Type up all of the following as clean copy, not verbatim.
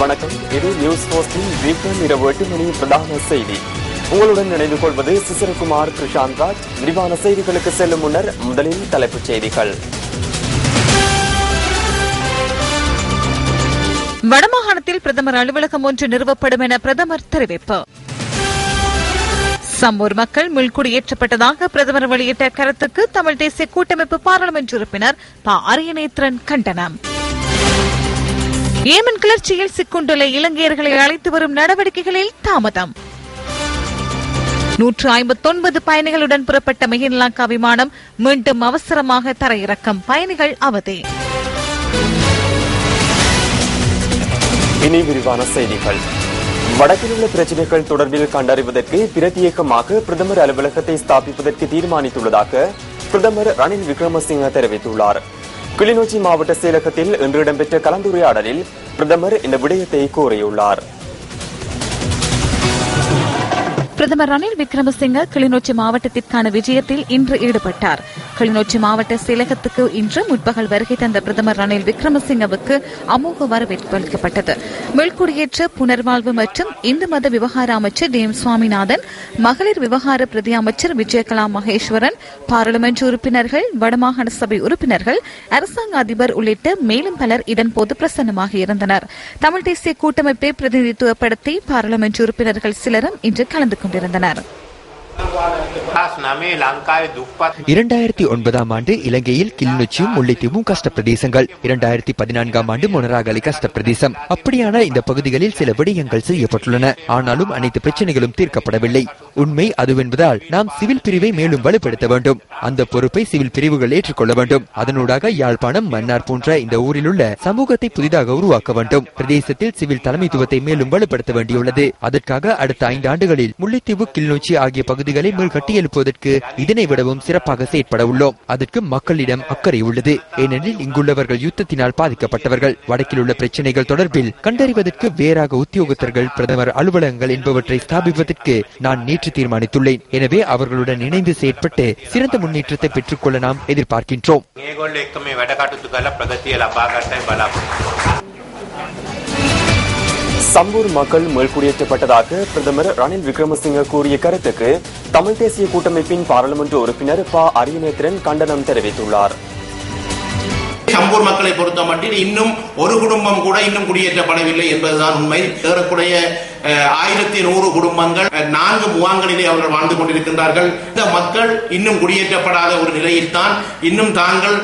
வணக்கம். இது news போஸ்டின் weekend இரவு 8 மணி பிரதான செய்தி. உங்களுடன் இணைந்து கொள்வது சிசிரகுமார் பிரசாந்த் ராஜ். விரிவான செய்திகளுக்கு செல்லும் முன்னர் முதலில் தலைப்புச் செய்திகள். வடமாகாணத்தில் பிரதமர் அலுவலகம் ஒன்று நிறுவப்படும் என பிரதமர் தெரிவிப்பு. சம்பூர் மக்கள் மீள்குடியேற்றப்பட்டதாக பிரதமர் வெளியிட்ட கருத்துக்கு தமிழ் தேசிய கூட்டமைப்பு பாராளுமன்ற உறுப்பினர் ப. அரியநேத்திரன் கண்டனம். ஏமன் கிளர்ச்சியில் சிக்குண்டுள்ள இலங்கையர்களை அழைத்து வரும் நடவடிக்கைகளில் தாமதம். 159 பயணிகளுடன் புறப்பட்ட மெஹின்லங்கா விமானம் மீண்டும் அவசரமாக தரையிறக்கம். பயணிகள் அவதி. இனி விரிவான செய்திகள். வடக்கில் உள்ள பிரச்சினைகள் தொடர்பில் கண்டறிவதற்கு பிரத்யேகமாக பிரதமர் அலுவலகத்தை ஸ்தாபிப்பதற்கு தீர்மானித்துள்ளதாக பிரதமர் ரணில் விக்ரமசிங்க தெரிவித்துள்ளார். கிளிநொச்சி மாவட்ட செயலகத்தில் இன்று இடம்பெற்ற கலந்துரையாடலில் பிரதமர் இந்த விடயத்தை கூறியுள்ளார். பிரதமர் ரணில் விக்ரமசிங்க கிளிநொச்சி மாவட்டத்திற்கான விஜயத்தில் இன்று ஈடுபட்டார். கிளிநொச்சி மாவட்ட செயலகத்துக்கு இன்று முற்பகல் வருகை தந்த பிரதமர் ரணில் விக்ரமசிங்கவுக்கு அமோக வரவேற்பு அளிக்கப்பட்டது. மீள்குடியேற்ற புனர்வாழ்வு மற்றும் இந்து மத விவகார அமைச்சர் டி. எம். சுவாமிநாதன், மகளிர் விவகார பிரதி அமைச்சர் விஜயகலா மகேஸ்வரன், பாராளுமன்ற உறுப்பினர்கள், வடமாகாண சபை உறுப்பினர்கள், அரசாங்க அதிபர் உள்ளிட்ட மேலும் பலர் இதன்போது பிரசன்னமாக இருந்தனர். தமிழ் தேசிய கூட்டமைப்பை பிரதிநிதித்துவப்படுத்தி பாராளுமன்ற உறுப்பினர்கள் சிலரும் இன்று கலந்து கொண்டிருந்தனர். 2009 ஆண்டு இலங்கையில் கிளிநொச்சியும் முல்லைத்தீவும் கஷ்ட பிரதேசங்கள், 2014 ஆண்டு மொனராகலை கஷ்ட பிரதேசம். அப்படியான இந்த பகுதிகளில் சில விடயங்கள் செய்யப்பட்டுள்ளன. ஆனாலும் அனைத்து பிரச்சனைகளும் தீர்க்கப்படவில்லை. உண்மை அதுவென்பதால் நாம் சிவில் பிரிவை மேலும் வலுப்படுத்த வேண்டும். அந்த பொறுப்பை சிவில் பிரிவுகள் ஏற்றுக்கொள்ள வேண்டும். அதனூடாக யாழ்ப்பாணம், மன்னார் போன்ற இந்த ஊரில் உள்ள சமூகத்தை புதிதாக உருவாக்க வேண்டும். பிரதேசத்தில் சிவில் தலைமைத்துவத்தை மேலும் வலுப்படுத்த வேண்டியுள்ளது. அதற்காக அடுத்த 5 ஆண்டுகளில் முல்லைத்தீவு, கிளிநொச்சி ஆகிய பகுதிகளை மீள் கட்டியெழுப்புவதற்கு இதனை விடவும் சிறப்பாக செயற்பட உள்ளோம். அதற்கு மக்களிடம் அக்கறை உள்ளது. ஏனெனில் இங்குள்ளவர்கள் யுத்தத்தினால் பாதிக்கப்பட்டவர்கள். வடக்கில் உள்ள பிரச்சனைகள் தொடர்பில் கண்டறிவதற்கு வேறாக உத்தியோகத்தர்கள், பிரதமர் அலுவலகங்கள் என்பவற்றை ஸ்தாபிப்பதற்கு நான் நேற்று தீர்மானித்துள்ளேன். எனவே அவர்களுடன் இணைந்து செயற்பட்டு சிறந்த முன்னேற்றத்தை பெற்றுக்கொள்ள நாம் எதிர்பார்க்கின்றோம். சம்பூர் மக்கள் மீள்குடியேற்றப்பட்டதாக பிரதமர் ரணில் விக்ரமசிங்க கூறிய கருத்துக்கு தமிழ் தேசிய கூட்டமைப்பின் பாராளுமன்ற உறுப்பினர் ப. அரியநேத்திரன் கண்டனம் தெரிவித்துள்ளார். சம்பூர் மக்களை பொறுத்த மட்டில் இன்னும் ஒரு குடும்பம் கூட இன்னும் குடியேற்றப்படவில்லை என்பதுதான் உண்மை. ஏறக்குறைய 1100 குடும்பங்கள் 4 முகாம்களிலே அவர்கள் வாழ்ந்து கொண்டிருக்கின்றார்கள். இந்த மக்கள் இன்னும் குடியேற்றப்படாத ஒரு நிலையில்தான் இன்னும் தாங்கள்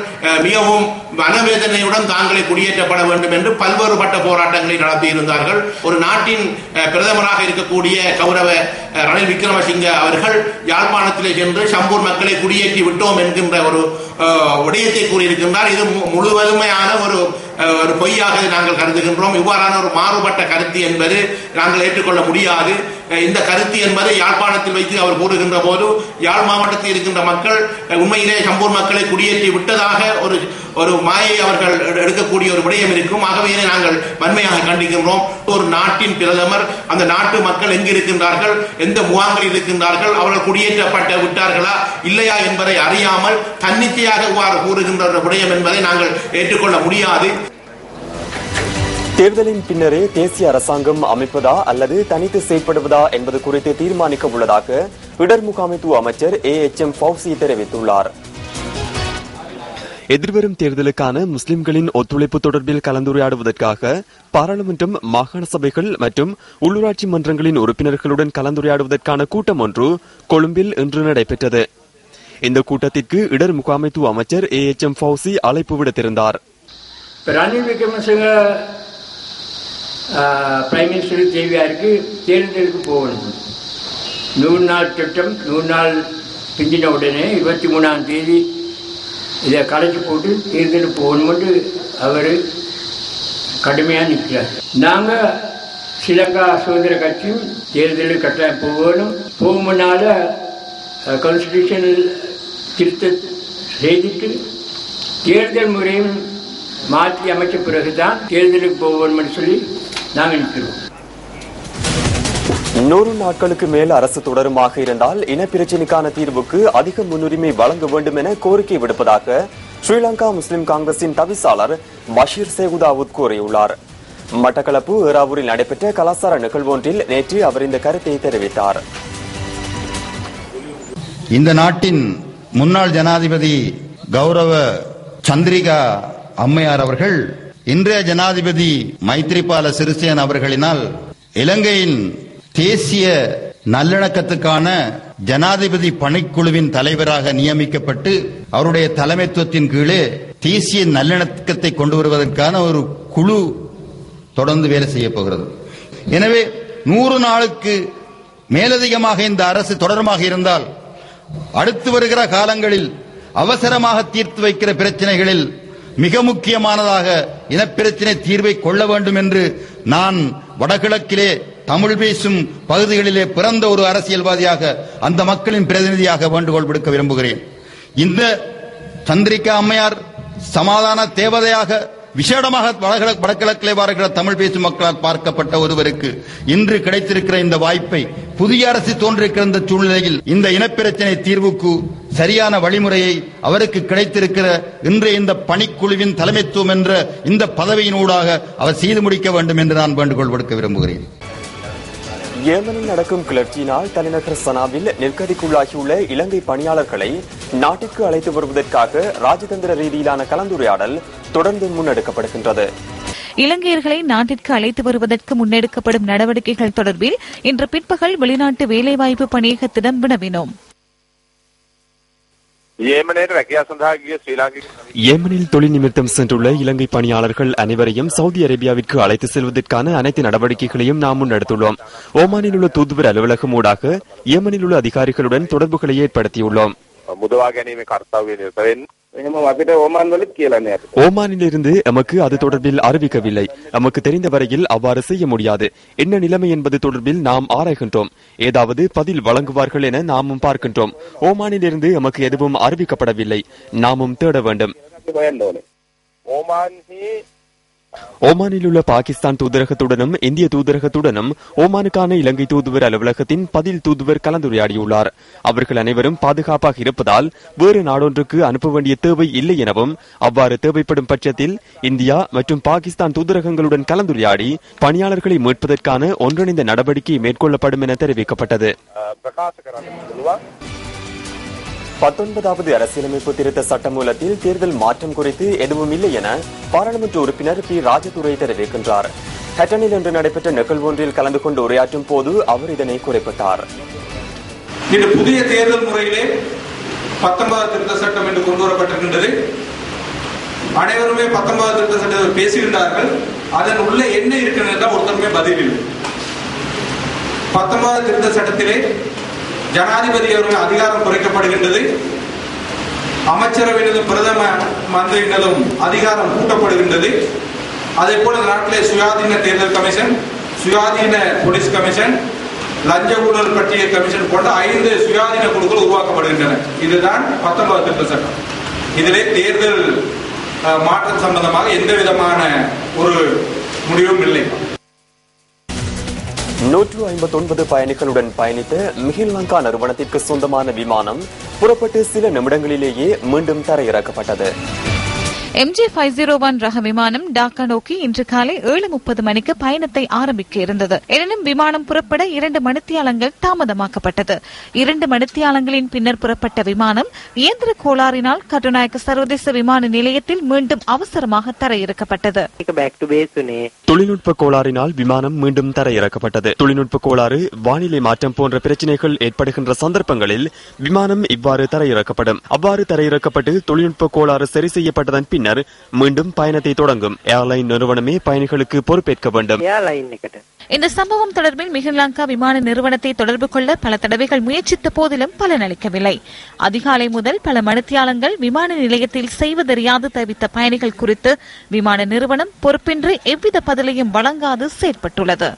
மிகவும் மனவேதனையுடன் தாங்களே குடியேற்றப்பட வேண்டும் என்று பல்வேறுபட்ட போராட்டங்களை நடத்தியிருந்தார்கள். ஒரு நாட்டின் பிரதமராக இருக்கக்கூடிய கௌரவ ரணில் விக்ரமசிங்க அவர்கள் யாழ்ப்பாணத்திலே சென்று சம்பூர் மக்களை குடியேற்றி விட்டோம் என்கின்ற ஒரு விடயத்தை கூறியிருக்கின்றார். இது முழுவதுமையான ஒரு பொய்யாக நாங்கள் கருதுகின்றோம். இவ்வாறான ஒரு மாறுபட்ட கருத்து என்பது நாங்கள் ஏற்றுக்கொள்ள முடியாது. இந்த கருத்து என்பதை யாழ்ப்பாணத்தில் வைத்து அவர் கூறுகின்ற போது யாழ் மாவட்டத்தில் இருக்கின்ற மக்கள் உண்மையிலே சம்பூர் மக்களை குடியேற்றி விட்டதாக ஒரு மாயை அவர்கள் எடுக்கக்கூடிய ஒரு விடயம் இருக்கும். ஆகவே நாங்கள் வன்மையாக கண்டிக்கின்றோம். ஒரு நாட்டின் பிரதமர் அந்த நாட்டு மக்கள் எங்கு இருக்கின்றார்கள், எந்த முகாம்களில் இருக்கின்றார்கள், அவர்கள் குடியேற்றப்பட்டு விட்டார்களா இல்லையா என்பதை அறியாமல் தன்னிச்சையாக இவ்வாறு கூறுகின்ற விடயம் என்பதை நாங்கள் ஏற்றுக்கொள்ள முடியாது. தேர்தலின் பின்னரே தேசிய அரசாங்கம் அமைப்பதா அல்லது தனித்து செயற்படுவதா என்பது குறித்து தீர்மானிக்க உள்ளதாக இடர் முகாமைத்துவ அமைச்சர் A.H.M. ஃபௌசி தெரிவித்துள்ளார். எதிர்வரும் தேர்தலுக்கான முஸ்லிம்களின் ஒத்துழைப்பு தொடர்பில் கலந்துரையாடுவதற்காக பாராளுமன்றம், மாகாண சபைகள் மற்றும் உள்ளூராட்சி மன்றங்களின் உறுப்பினர்களுடன் கலந்துரையாடுவதற்கான கூட்டம் ஒன்று கொழும்பில் இன்று நடைபெற்றது. இந்த கூட்டத்திற்கு இடர் முகாமைத்துவ அமைச்சர் A.H.M. ஃபௌசி அழைப்பு விடுத்திருந்தார். ரணில் விக்ரமசிங்க பிரைம் மினிஸ்டர் தேவையாருக்கு தேர்தலுக்கு போகணும். 100 நாள் திட்டம் 100 நாள் பிந்தின உடனே 23ஆம் தேதி இதை கலைச்சி போட்டு தேர்தலுக்கு போகணும்னு அவர் கடுமையாக நிற்கிறார். நாங்கள் ஸ்ரீலங்கா சுதந்திர கட்சியும் தேர்தலுக்கு கட்டாயம் போகணும். போகும்னால கான்ஸ்டிடியூஷன் திருத்த செய்துட்டு தேர்தல் முறையும் மாற்றி அமைச்ச பிறகுதான் தேர்தலுக்கு போவோம் சொல்லி நாங்கள் நிற்கிறோம். 100 நாட்களுக்கு மேல் அரசு தொடருமாக இருந்தால் இனப்பிரச்சினைக்கான தீர்வுக்கு அதிக முன்னுரிமை வழங்க வேண்டும் என கோரிக்கை விடுப்பதாக ஸ்ரீலங்கா முஸ்லிம் காங்கிரசின் தவிசாளர் பஷீர் சேகுதாவுத் கூறியுள்ளார். மட்டக்களப்பு ஏறாவூரில் நடைபெற்ற கலாசார நிகழ்வொன்றில் நேற்று அவர் இந்த கருத்தை தெரிவித்தார். இந்த நாட்டின் முன்னாள் ஜனாதிபதி கௌரவ சந்திரிகா அம்மையார் அவர்கள் இன்றைய ஜனாதிபதி மைத்ரிபால சிறிசேன அவர்களினால் இலங்கையின் தேசிய நல்லிணக்கத்துக்கான ஜனாதிபதி பணிக்குழுவின் தலைவராக நியமிக்கப்பட்டு அவருடைய தலைமைத்துவத்தின் கீழே தேசிய நல்லிணக்கத்தை கொண்டு வருவதற்கான ஒரு குழு தொடர்ந்து வேலை செய்ய போகிறது. எனவே 100 நாளுக்கு மேலதிகமாக இந்த அரசு தொடர்மாக இருந்தால் அடுத்து வருகிற காலங்களில் அவசரமாக தீர்த்து வைக்கிற பிரச்சனைகளில் மிக முக்கியமானதாக இனப்பிரச்சனை தீர்வை கொள்ள வேண்டும் என்று நான் வடகிழக்கிலே தமிழ் பேசும் பகுதிகளிலே பிறந்த ஒரு அரசியல்வாதியாக அந்த மக்களின் பிரதிநிதியாக வேண்டுகோள் விடுக்க விரும்புகிறேன். இந்த சந்திரிகா அம்மையார் சமாதான தேவதையாக விசேடமாக வடகிழக்கிலே வருகிற தமிழ் பேசும் மக்களால் பார்க்கப்பட்ட ஒருவருக்கு இன்று கிடைத்திருக்கிற இந்த வாய்ப்பை புதிய அரசு தோன்றிருக்கிற இந்த சூழ்நிலையில் இந்த இனப்பிரச்சனை தீர்வுக்கு சரியான வழிமுறையை அவருக்கு கிடைத்திருக்கிற இன்றைய இந்த பணிக்குழுவின் தலைமைத்துவம் என்ற இந்த பதவியினூடாக அவர் செய்து முடிக்க வேண்டும் என்று நான் வேண்டுகோள் விடுக்க விரும்புகிறேன். ஏமனில் நடக்கும் கிளர்ச்சியினால் தலைநகர் சனாவில் நெருக்கடிக்குள்ளாகியுள்ள இலங்கை பணியாளர்களை நாட்டிற்கு அழைத்து வருவதற்காக ராஜதந்திர ரீதியிலான கலந்துரையாடல் தொடர்ந்து முன்னெடுக்கப்படுகின்றது. இலங்கையர்களை நாட்டிற்கு அழைத்து வருவதற்கு முன்னெடுக்கப்படும் நடவடிக்கைகள் தொடர்பில் இன்று பிற்பகல் வெளிநாட்டு வேலைவாய்ப்பு பணியகத்திடம் வினவினோம். ஏமனில் தொழில் நிமித்தம் சென்றுள்ள இலங்கை பணியாளர்கள் அனைவரையும் சவுதி அரேபியாவிற்கு அழைத்து செல்வதற்கான அனைத்து நடவடிக்கைகளையும் நாம் முன்னெடுத்துள்ளோம். ஓமானில் உள்ள தூதுவர் அலுவலகம் ஊடாக ஏமனில் உள்ள அதிகாரிகளுடன் தொடர்புகளை ஏற்படுத்தியுள்ளோம். ஓமானிலிருந்து எமக்கு அது தொடர்பில் அறிவிக்கவில்லை. எமக்கு தெரிந்த வரையில் அவ்வாறு செய்ய முடியாது. என்ன நிலைமை என்பது தொடர்பில் நாம் ஆராய்கின்றோம். ஏதாவது பதில் வழங்குவார்கள் என நாமும் பார்க்கின்றோம். ஓமானிலிருந்து எமக்கு எதுவும் அறிவிக்கப்படவில்லை. நாமும் தேட வேண்டும். ஓமானில் உள்ள பாகிஸ்தான் தூதரகத்துடனும் இந்திய தூதரகத்துடனும் ஓமானுக்கான இலங்கை தூதுவர் அலுவலகத்தின் பதில் தூதுவர் கலந்துரையாடியுள்ளார். அவர்கள் அனைவரும் பாதுகாப்பாக இருப்பதால் வேறு நாடொன்றுக்கு அனுப்ப வேண்டிய தேவை இல்லை எனவும் அவ்வாறு தேவைப்படும் பட்சத்தில் இந்தியா மற்றும் பாகிஸ்தான் தூதரகங்களுடன் கலந்துரையாடி பணியாளர்களை மீட்பதற்கான ஒன்றிணைந்த நடவடிக்கை மேற்கொள்ளப்படும் என தெரிவிக்கப்பட்டது. 19வது அரசியலமைப்பு திருத்த சட்டமூலத்தில் தேர்தல் மாற்றம் குறித்து எதுவும் இல்லை என பாராளுமன்ற உறுப்பினர் பி ராஜதுரை தெரிவிக்கின்றார். ஹட்டனில் இன்று நடைபெற்ற நிகழ்வொன்றில் கலந்து கொண்டு உரையாற்றும் போது அவர் இதனை குறிப்பிட்டார். இந்த புதிய தேர்தல் முறையிலே 19வது திருத்த சட்டம் என்று கொண்டு வரப்பட்டிருக்கின்றது. அனைவருமே 19வது திருத்த சட்டத்தை பேசுகின்றார்கள். அதன் உள்ள என்ன இருக்கிறது ஒருத்தருமே பதில் இல்லை. 19வது திருத்த சட்டத்திலே ஜனாதிபதி அவர்கள் அதிகாரம் குறைக்கப்படுகின்றது. அமைச்சரவையினதும் பிரதம மந்திரியினதும் அதிகாரம் கூட்டப்படுகின்றது. அதே போல நாட்டிலே சுயாதீன தேர்தல் கமிஷன், சுயாதீன போலீஸ் கமிஷன், லஞ்ச ஊழல் பற்றிய கமிஷன் போன்ற 5 சுயாதீன குழுக்கள் உருவாக்கப்படுகின்றன. இதுதான் 19வது திருத்த சட்டம். இதிலே தேர்தல் மாற்றம் சம்பந்தமாக எந்த விதமான ஒரு முடிவும் இல்லை. 159 பயணிகளுடன் பயணித்த மிகில் லங்கா நிறுவனத்திற்கு சொந்தமான விமானம் புறப்பட்டு சில நிமிடங்களிலேயே மீண்டும் தரையிறக்கப்பட்டது. MJ501 ரக விமானம் டாக்கா நோக்கி இன்று காலை 7:30 மணிக்கு பயணத்தை ஆரம்பிக்க இருந்தது. எனினும் விமானம் புறப்பட 2 மணித்தியாலங்கள் தாமதமாக்கப்பட்டது. 2 மணித்தியாலங்களின் பின்னர் புறப்பட்ட விமானம் இயந்திர கோளாறினால் கட்டுநாயக்க சர்வதேச விமான நிலையத்தில் மீண்டும் அவசரமாக தரையிறக்கப்பட்டது. தொழில்நுட்ப கோளாறினால் விமானம் மீண்டும் தரையிறக்கப்பட்டது. தொழில்நுட்ப கோளாறு, வானிலை மாற்றம் போன்ற பிரச்சனைகள் ஏற்படுகின்ற சந்தர்ப்பங்களில் விமானம் இவ்வாறு தரையிறக்கப்படும். அவ்வாறு தரையிறக்கப்பட்டு தொழில்நுட்ப கோளாறு சரி செய்யப்பட்டதன் பின்னர் மீண்டும் பயணத்தை தொடங்கும். ஏர்லைன் நிறுவனமே பயணிகளுக்கு பொறுப்பேற்க வேண்டும். இந்த சம்பவம் தொடர்பில் மிகில் லங்கா விமான நிறுவனத்தை தொடர்பு கொள்ள பல தடவைகள் முயற்சித்த போதிலும் பலனளிக்கவில்லை. அதிகாலை முதல் பல மணித்தியாலங்கள் விமான நிலையத்தில் செய்வதறியாது தவித்த பயணிகள் குறித்து விமான நிறுவனம் பொறுப்பின்றி எவ்வித பதிலையும் வழங்காது செயற்பட்டுள்ளது.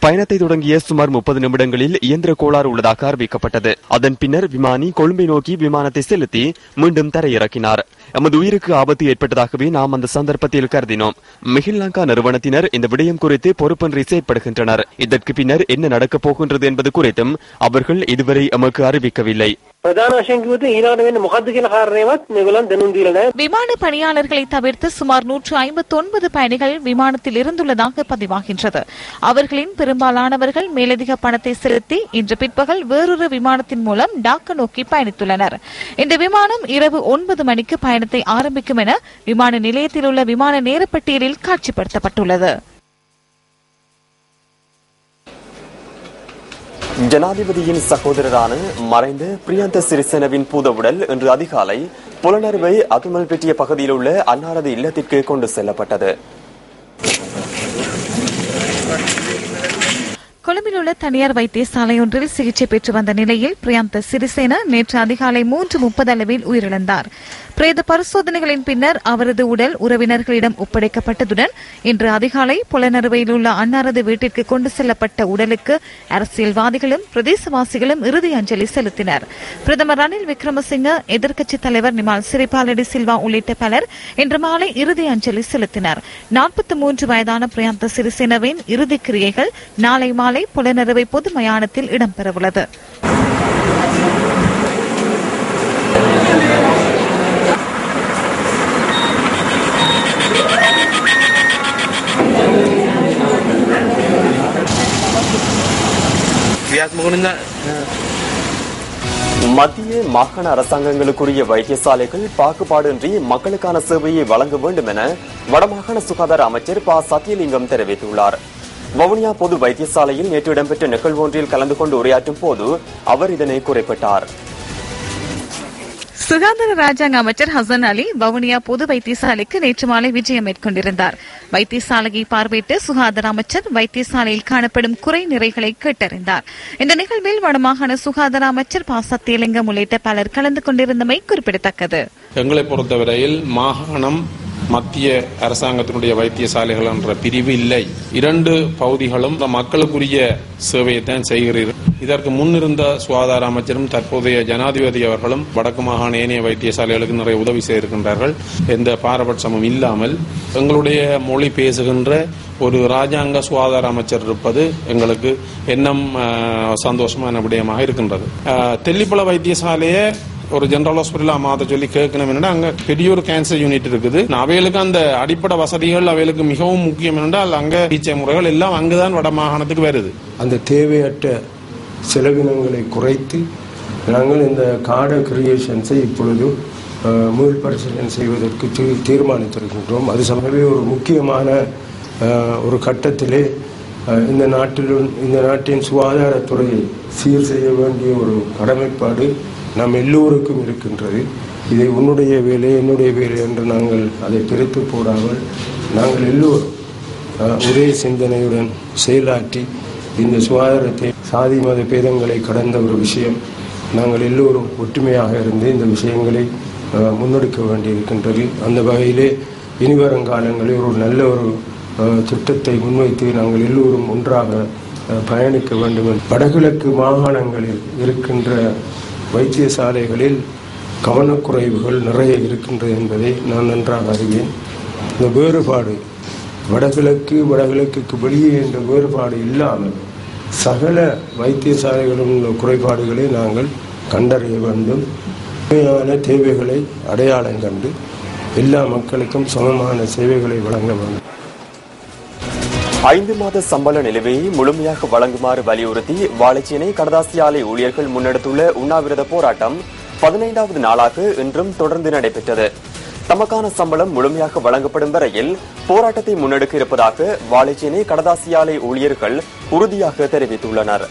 பயணத்தை தொடங்கிய சுமார் 30 நிமிடங்களில் இயந்திர கோளாறு உள்ளதாக அறிவிக்கப்பட்டது. அதன் பின்னர் விமானி கொழும்பை நோக்கி விமானத்தை செலுத்தி மீண்டும் தரையிறக்கினார். எமது உயிருக்கு ஆபத்து ஏற்பட்டதாகவே நாம் அந்த சந்தர்ப்பத்தில் கருதினோம். மிகில் லங்கா நிறுவனத்தினர் இந்த விடயம் குறித்து பொறுப்பின்றி செயற்படுகின்றனர். இதற்கு பின்னர் என்ன நடக்கப் போகின்றது என்பது குறித்தும் அவர்கள் இதுவரை எமக்கு அறிவிக்கவில்லை. விமான பணியாளர்களை தவிர்த்து சுமார் 159 பயணிகள் விமானத்தில் இருந்துள்ளதாக பதிவாகின்றது. அவர்களின் பெரும்பாலானவர்கள் மேலதிக பணத்தை செலுத்தி இன்று பிற்பகல் வேறொரு விமானத்தின் மூலம் டாக்கா நோக்கி பயணித்துள்ளனர். இந்த விமானம் இரவு 9 மணிக்கு பயணத்தை ஆரம்பிக்கும் என விமான நிலையத்தில் உள்ள விமான நேரப்பட்டியலில் காட்சிப்படுத்தப்பட்டுள்ளது. ஜனாதிபதியின் சகோதரரான மறைந்த பிரியந்த சிறிசேனவின் பூதவுடல் இன்று அதிகாலை புலனறுவை அதுமல்பெட்டிய பகுதியில் உள்ள அன்னாரது இல்லத்திற்கு கொண்டு செல்லப்பட்டது. கொழும்பில் உள்ள தனியார் வைத்தியசாலை ஒன்றில் சிகிச்சை பெற்று வந்த நிலையில் பிரியந்த சிறிசேன நேற்று அதிகாலை 3:30 அளவில் உயிரிழந்தார். பிரேத பரிசோதனைகளின் பின்னர் அவரது உடல் உறவினர்களிடம் ஒப்படைக்கப்பட்டதுடன் இன்று அதிகாலை புலனறுவையில் உள்ள அன்னாரது வீட்டிற்கு கொண்டு செல்லப்பட்ட உடலுக்கு அரசியல்வாதிகளும் பிரதேசவாசிகளும் இறுதி அஞ்சலி செலுத்தினர். பிரதமர் ரணில் விக்ரமசிங்க, எதிர்க்கட்சித் தலைவர் நிமால் சிறிபாலடி சில்வா உள்ளிட்ட பலர் இன்று மாலை இறுதி அஞ்சலி செலுத்தினர். 43 வயதான பிரியந்த சிறிசேனவின் இறுதிக் கிரியைகள் நாளை மாலை புலனறுவை பொது மயானத்தில் இடம்பெறவுள்ளது. மத்திய மாகாண அரசாங்கங்களுக்குரிய வைத்தியசாலைகள் பாகுபாடின்றி மக்களுக்கான சேவையை வழங்க வேண்டும் என வடமாகாண சுகாதார அமைச்சர் ப. சத்தியலிங்கம் தெரிவித்துள்ளார். வவுனியா பொது வைத்தியசாலையில் நேற்று இடம்பெற்ற நிகழ்வு ஒன்றில் கலந்து கொண்டு உரையாற்றும் போது அவர் இதனை குறிப்பிட்டார். சுகாதார ராஜாங்க அமைச்சர் ஹசன் அலி வவுனியா பொது வைத்தியசாலைக்கு நேற்று மாலை விஜயம் மேற்கொண்டிருந்தார். வைத்தியசாலையை பார்வையிட்டு சுகாதார அமைச்சர் வைத்தியசாலையில் காணப்படும் குறை நிறைகளை கேட்டறிந்தார். இந்த நிகழ்வில் வடமாகாண சுகாதார அமைச்சர் ப. சத்தியலிங்கம் உள்ளிட்ட பலர் கலந்து கொண்டிருந்தமை குறிப்பிடத்தக்கது. எங்களை பொறுத்தவரையில் மாகாணம் மத்திய அரசாங்கத்தினுடைய வைத்தியசாலைகள் என்ற பிரிவு இல்லை. 2 பகுதிகளும் மக்களுக்குரிய சேவையைத்தான் செய்கிறீர்கள். இதற்கு முன்னிருந்த சுகாதார அமைச்சரும் தற்போதைய ஜனாதிபதி அவர்களும் வடக்கு மாகாண ஏனைய வைத்தியசாலைகளுக்கு நிறைய உதவி செய்திருக்கின்றார்கள். எந்த பாரபட்சமும் இல்லாமல் எங்களுடைய மொழி பேசுகின்ற ஒரு ராஜாங்க சுகாதார அமைச்சர் இருப்பது எங்களுக்கு எண்ணம் சந்தோஷமான விடயமாக இருக்கின்றது. தெல்லிப்பள வைத்தியசாலையை ஒரு ஜெனரல் ஹாஸ்பிட்டல் மாத்த சொல்லி கேட்கணும். என்னன்னா அங்க பெரிய ஒரு கேன்சர் யூனிட் இருக்குது. அவைகளுக்கு அந்த அடிப்படை வசதிகள் அவைகளுக்கு மிகவும் முக்கியம். என்றால் அங்க சிகிச்சை முறைகள் எல்லாம் அங்குதான் வட மாகாணத்துக்கு வருது. அந்த தேவையற்ற செலவினங்களை குறைத்து நாங்கள் இந்த கார்டு கிரியேஷன்ஸை இப்பொழுது மீள் பரிசீலனை செய்வதற்கு தீர்மானித்திருக்கின்றோம். அது சமயமே ஒரு முக்கியமான ஒரு கட்டத்திலே இந்த நாட்டின் சுகாதாரத்துறையை சீர் செய்ய வேண்டிய ஒரு கடமைப்பாடு நாம் எல்லோருக்கும் இருக்கின்றது. இதை உன்னுடைய வேலை என்னுடைய வேலை என்று நாங்கள் அதை பிரித்து போடாமல் நாங்கள் எல்லோரும் ஒரே சிந்தனையுடன் செயலாற்றி இந்த சுகாதாரத்தை சாதி மத பேதங்களை கடந்த ஒரு விஷயம். நாங்கள் எல்லோரும் ஒற்றுமையாக இருந்து இந்த விஷயங்களை முன்னெடுக்க வேண்டியிருக்கின்றது. அந்த வகையிலே இனிவருங்காலங்களில் ஒரு நல்ல ஒரு திட்டத்தை முன்வைத்து நாங்கள் எல்லோரும் ஒன்றாக பயணிக்க வேண்டும். வடகிழக்கு மாகாணங்களில் இருக்கின்ற வைத்தியசாலைகளில் கவனக்குறைவுகள் நிறைய இருக்கின்றது என்பதை நான் நன்றாக அறிவேன். இந்த வேறுபாடு வடகிழக்குக்கு வெளியே என்ற வேறுபாடு இல்லாமல் சகல வைத்தியசாலைகளில் உள்ள குறைபாடுகளை நாங்கள் கண்டறிய வேண்டும். உண்மையான தேவைகளை அடையாளம் கண்டு எல்லா மக்களுக்கும் சமமான சேவைகளை வழங்க வேண்டும். 5 மாத சம்பள நிலுவையை முழுமையாக வழங்குமாறு வலியுறுத்தி வாழைச்சேனை கடதாசி ஆலை ஊழியர்கள் முன்னெடுத்துள்ள உண்ணாவிரத போராட்டம் 15வது நாளாக இன்றும் தொடர்ந்து நடைபெற்றது. தமக்கான சம்பளம் முழுமையாக வழங்கப்படும் வரையில் போராட்டத்தை முன்னெடுக்க இருப்பதாக வாழைச்சேனை கடதாசி ஆலை ஊழியர்கள் உறுதியாக தெரிவித்துள்ளனர்.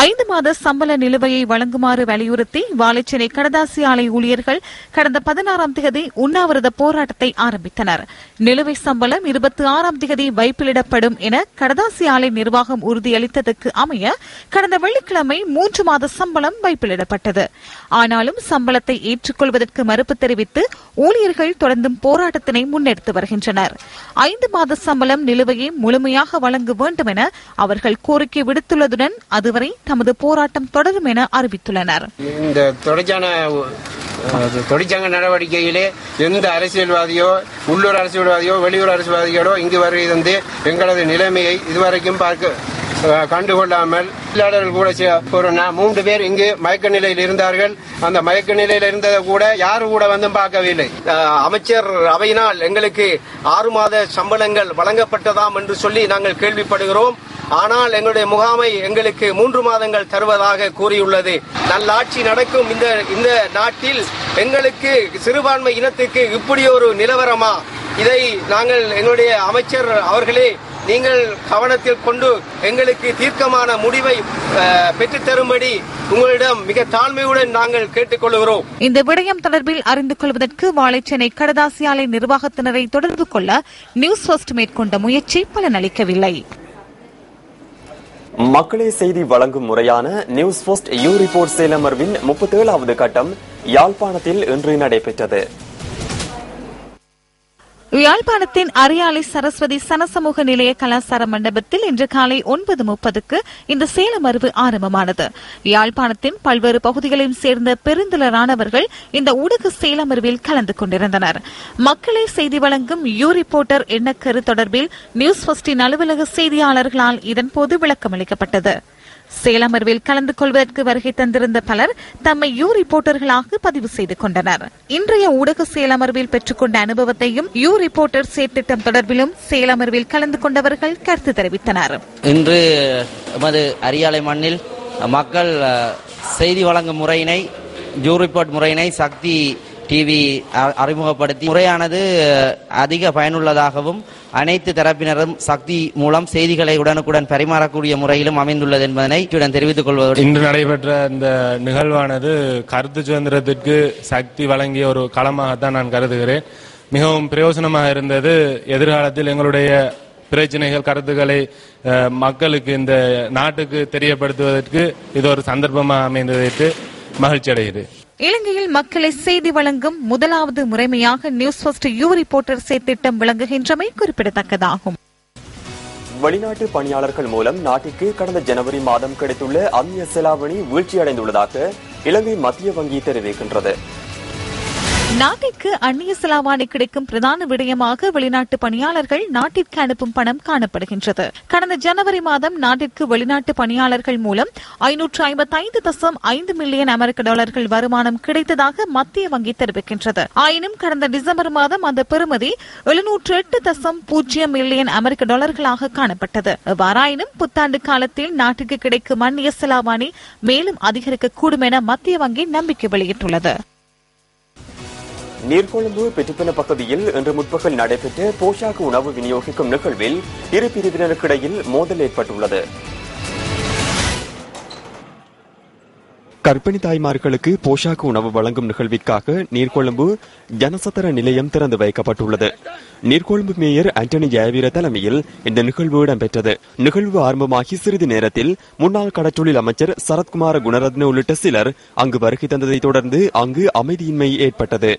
5 மாத சம்பள நிலுவையை வழங்குமாறு வலியுறுத்தி வாழைச்சேனை கடதாசி ஆலை ஊழியர்கள் கடந்த 16ஆம் தேதி உண்ணாவிரத போராட்டத்தை ஆரம்பித்தனர். நிலுவை சம்பளம் 26ஆம் தேதி வைப்பிலிடப்படும் என கடதாசி ஆலை நிர்வாகம் உறுதியளித்ததற்கு அமைய கடந்த வெள்ளிக்கிழமை 3 மாத சம்பளம் வைப்பிலிடப்பட்டது. ஆனாலும் சம்பளத்தை ஏற்றுக்கொள்வதற்கு மறுப்பு தெரிவித்து ஊழியர்கள் தொடர்ந்தும் போராட்டத்தினை முன்னெடுத்து வருகின்றனர். 5 மாத சம்பளம் நிலுவையை முழுமையாக வழங்க வேண்டும் என அவர்கள் கோரிக்கை விடுத்துள்ளதுடன் அதுவரை தமது போராட்டம் தொடரும் என அறிவித்துள்ளனர். இந்த தொழிற்சங்க நடவடிக்கையிலே எந்த அரசியல்வாதியோ உள்ளூர் அரசியல்வாதியோ வெளியூர் அரசியல்வாதிகளோ இங்கு வருகிறது எங்களது நிலைமையை இதுவரைக்கும் பார்க்க கண்டுகொள்ளாமல் தொழிலாளர்கள் கூட ஒரு 3 பேர் இங்கு மயக்க நிலையில் இருந்தார்கள். அந்த மயக்க நிலையில் இருந்ததை கூட யாரும் கூட வந்து பார்க்கவில்லை. அமைச்சர் அவையினால் எங்களுக்கு 6 மாத சம்பளங்கள் வழங்கப்பட்டதாம் என்று சொல்லி நாங்கள் கேள்விப்படுகிறோம். ஆனால் எங்களுடைய முகாமை எங்களுக்கு 3 மாதங்கள் தருவதாக கூறியுள்ளது. நல்லாட்சி நடக்கும் இந்த நாட்டில் எங்களுக்கு சிறுபான்மை இனத்துக்கு இப்படி ஒரு நிலவரமா? இதை நாங்கள் எங்களுடைய அமைச்சர் அவர்களே நீங்கள் கவனத்தில் கொண்டு எங்களுக்கு தீர்க்கமான முடிவை பெற்றுத்தரும்படி உங்களிடம் மிக தாழ்மையுடன் நாங்கள் கேட்டுக்கொள்கிறோம். இந்த விடயம் தொடர்பில் அறிந்து கொள்வதற்கு வாழைச்சேனை கடதாசி ஆலை நிர்வாகத்தினரை தொடர்பு கொள்ள நியூஸ் ஃபர்ஸ்ட் மேற்கொண்ட முயற்சி பலனளிக்கவில்லை. மக்களே செய்தி வழங்கும் முறையான நியூஸ் ஃபர்ஸ்ட் யூ ரிப்போர்ட் செயலமர்வின் 37வது கட்டம் யாழ்ப்பாணத்தில் இன்று நடைபெற்றது. யாழ்ப்பாணத்தின் அரியாலை சரஸ்வதி சனசமூக நிலைய கலாசார மண்டபத்தில் இன்று காலை 9:30க்கு இந்த சேலமர்வு ஆரம்பமானது. யாழ்ப்பாணத்தின் பல்வேறு பகுதிகளையும் சேர்ந்த பெருந்திரளானவர்கள் இந்த ஊடக சேலமர்வில் கலந்து கொண்டிருந்தனர். மக்களை செய்தி வழங்கும் யூ ரிப்போர்ட்டர் எண்ணக்கரு தொடர்பில் நியூஸ் ஃபர்ஸ்டின் அலுவலக செய்தியாளர்களால் இதன்போது விளக்கமளிக்கப்பட்டது. சேலமர்வில் கலந்து கொள்வதற்கு வருகை தந்திருந்த பலர் தம்மை யூ ரிப்போர்ட்டர்களாக பதிவு செய்து கொண்டனர். இன்றைய ஊடக சேலமர்வில் பெற்றுக்கொண்ட அனுபவத்தையும் யூ ரிப்போர்ட்டர் செயற்திட்டம் தொடர்பிலும் சேலமர்வில் கலந்து கொண்டவர்கள் கருத்து தெரிவித்தனர். இன்று எமது அரியாலை மண்ணில் மக்கள் செய்தி வழங்கும் முறையினை யூ ரிப்போர்ட் முறையினை சக்தி டிவி அறிமுகப்படுத்தி முறையானது அதிக பயனுள்ளதாகவும் அனைத்து தரப்பினரும் சக்தி மூலம் செய்திகளை உடனுக்குடன் பரிமாறக்கூடிய முறையிலும் அமைந்துள்ளது என்பதனை தெரிவித்துக் கொள்வதோடு இன்று நடைபெற்ற இந்த நிகழ்வானது கருத்து சுதந்திரத்திற்கு சக்தி வழங்கிய ஒரு களமாகத்தான் நான் கருதுகிறேன். மிகவும் பிரயோஜனமாக இருந்தது. எதிர்காலத்தில் எங்களுடைய பிரச்சனைகள் கருத்துக்களை மக்களுக்கு இந்த நாட்டுக்கு தெரியப்படுத்துவதற்கு இது ஒரு சந்தர்ப்பமாக அமைந்ததற்கு மகிழ்ச்சி அடைகிறேன். இலங்கையில் மக்களை செய்தி வழங்கும் முதலாவது முறைமையாக நியூஸ் ஃபர்ஸ்ட் யூ ரிப்போர்ட்டர் செயற்திட்டம் விளங்குகின்றமை குறிப்பிடத்தக்கதாகும். வெளிநாட்டு பணியாளர்கள் மூலம் நாட்டிற்கு கடந்த ஜனவரி மாதம் கிடைத்துள்ள அந்நிய செலாவணி வீழ்ச்சியடைந்துள்ளதாக இலங்கை மத்திய வங்கி தெரிவிக்கின்றது. நாட்டிற்கு அந்நிய செலாவணி கிடைக்கும் பிரதான விடயமாக வெளிநாட்டு பணியாளர்கள் நாட்டிற்கு அனுப்பும் பணம் காணப்படுகின்றது. கடந்த ஜனவரி மாதம் நாட்டிற்கு வெளிநாட்டு பணியாளர்கள் மூலம் 555.5 மில்லியன் அமெரிக்க டாலர்கள் வருமானம் கிடைத்ததாக மத்திய வங்கி தெரிவிக்கின்றது. ஆயினும் கடந்த டிசம்பர் மாதம் அந்த பெறுமதி 708.0 மில்லியன் அமெரிக்க டாலர்களாக காணப்பட்டது. எவ்வாறாயினும் புத்தாண்டு காலத்தில் நாட்டிற்கு கிடைக்கும் அந்நிய செலாவணி மேலும் அதிகரிக்கக்கூடும் என மத்திய வங்கி நம்பிக்கை வெளியிட்டுள்ளது. நீர்கொழும்பு பெற்றுப்பென பகுதியில் இன்று முற்பகல் நடைபெற்ற போஷாக்கு உணவு விநியோகிக்கும் நிகழ்வில் இரு பிரிவினருக்கிடையில் மோதல் ஏற்பட்டுள்ளது. கர்ப்பிணி தாய்மார்களுக்கு போஷாக்கு உணவு வழங்கும் நிகழ்விற்காக நீர்கொழும்பு ஜனசத்திர நிலையம் திறந்து வைக்கப்பட்டுள்ளது. நீர்கொழும்பு மேயர் ஆண்டனி ஜெயவீர தலைமையில் இந்த நிகழ்வு இடம்பெற்றது. நிகழ்வு ஆரம்பமாகி சிறிது நேரத்தில் முன்னாள் கடற்றொழில் அமைச்சர் சரத்குமார குணரத்ன உள்ளிட்ட சிலர் அங்கு வருகை தந்ததை தொடர்ந்து அங்கு அமைதியின்மை ஏற்பட்டது.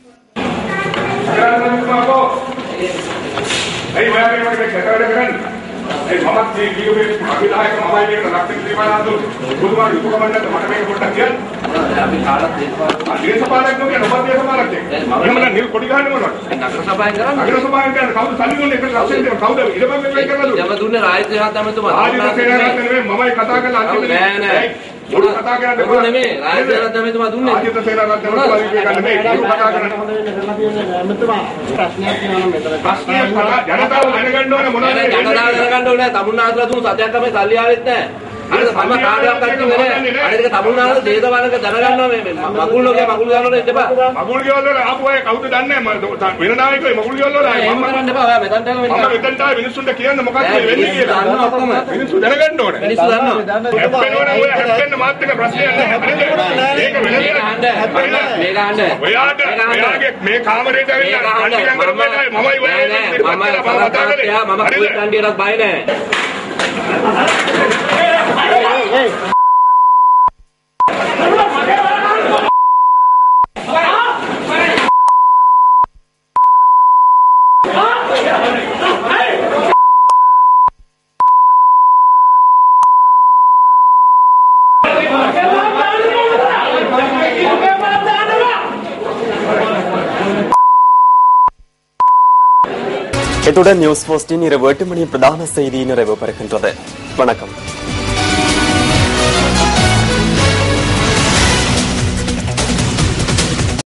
இத்துடன் நியூஸ் போஸ்டின் இரவு 8 மணி பிரதான செய்தி நிறைவு பெறுகின்றது. வணக்கம்.